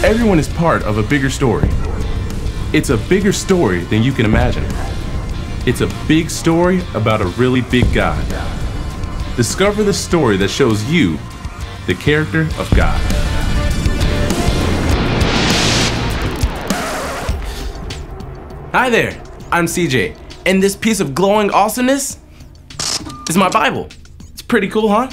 Everyone is part of a bigger story. It's a bigger story than you can imagine. It's a big story about a really big God. Discover the story that shows you the character of God. Hi there, I'm CJ, and this piece of glowing awesomeness is my Bible. It's pretty cool, huh?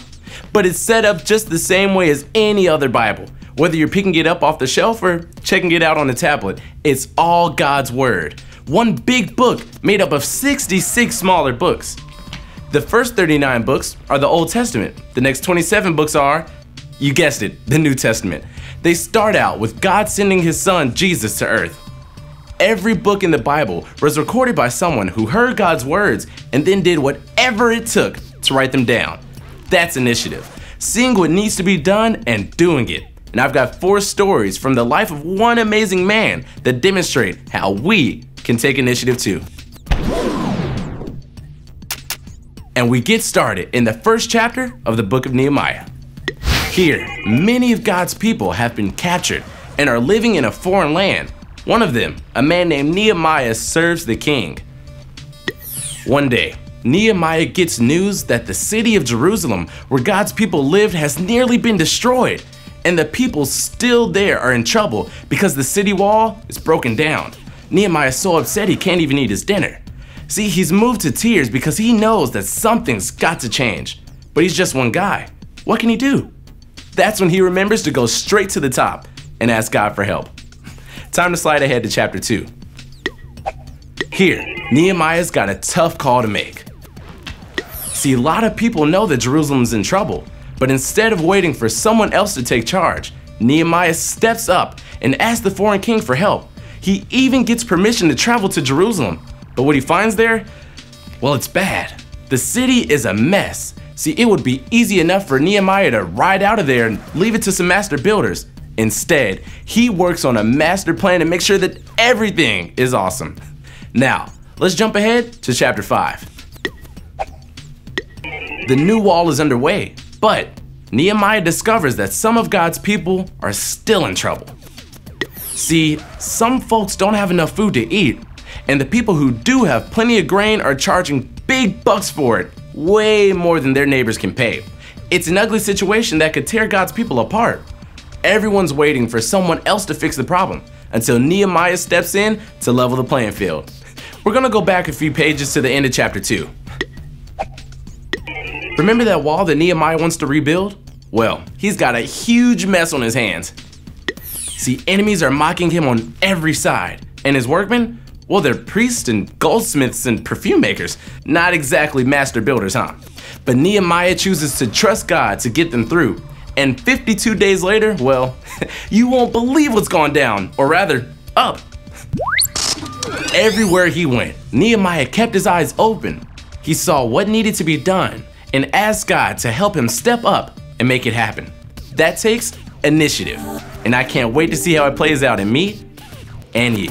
But it's set up just the same way as any other Bible. Whether you're picking it up off the shelf or checking it out on a tablet, it's all God's Word. One big book made up of 66 smaller books. The first 39 books are the Old Testament. The next 27 books are, you guessed it, the New Testament. They start out with God sending His Son, Jesus, to earth. Every book in the Bible was recorded by someone who heard God's words and then did whatever it took to write them down. That's initiative. Seeing what needs to be done and doing it. And I've got 4 stories from the life of one amazing man that demonstrate how we can take initiative too. And we get started in the first chapter of the book of Nehemiah. Here, many of God's people have been captured and are living in a foreign land. One of them, a man named Nehemiah, serves the king. One day, Nehemiah gets news that the city of Jerusalem, where God's people lived, has nearly been destroyed. And the people still there are in trouble because the city wall is broken down. Nehemiah is so upset he can't even eat his dinner. See, he's moved to tears because he knows that something's got to change. But he's just one guy. What can he do? That's when he remembers to go straight to the top and ask God for help. Time to slide ahead to chapter 2. Here, Nehemiah's got a tough call to make. See, a lot of people know that Jerusalem's in trouble. But instead of waiting for someone else to take charge, Nehemiah steps up and asks the foreign king for help. He even gets permission to travel to Jerusalem. But what he finds there? Well, it's bad. The city is a mess. See, it would be easy enough for Nehemiah to ride out of there and leave it to some master builders. Instead, he works on a master plan to make sure that everything is awesome. Now, let's jump ahead to chapter 5. The new wall is underway. But Nehemiah discovers that some of God's people are still in trouble. See, some folks don't have enough food to eat, and the people who do have plenty of grain are charging big bucks for it, way more than their neighbors can pay. It's an ugly situation that could tear God's people apart. Everyone's waiting for someone else to fix the problem until Nehemiah steps in to level the playing field. We're gonna go back a few pages to the end of chapter 2. Remember that wall that Nehemiah wants to rebuild? Well, he's got a huge mess on his hands. See, enemies are mocking him on every side. And his workmen? Well, they're priests and goldsmiths and perfume makers. Not exactly master builders, huh? But Nehemiah chooses to trust God to get them through. And 52 days later, well, you won't believe what's gone down, or rather, up. Everywhere he went, Nehemiah kept his eyes open. He saw what needed to be done and ask God to help him step up and make it happen. That takes initiative, and I can't wait to see how it plays out in me and you.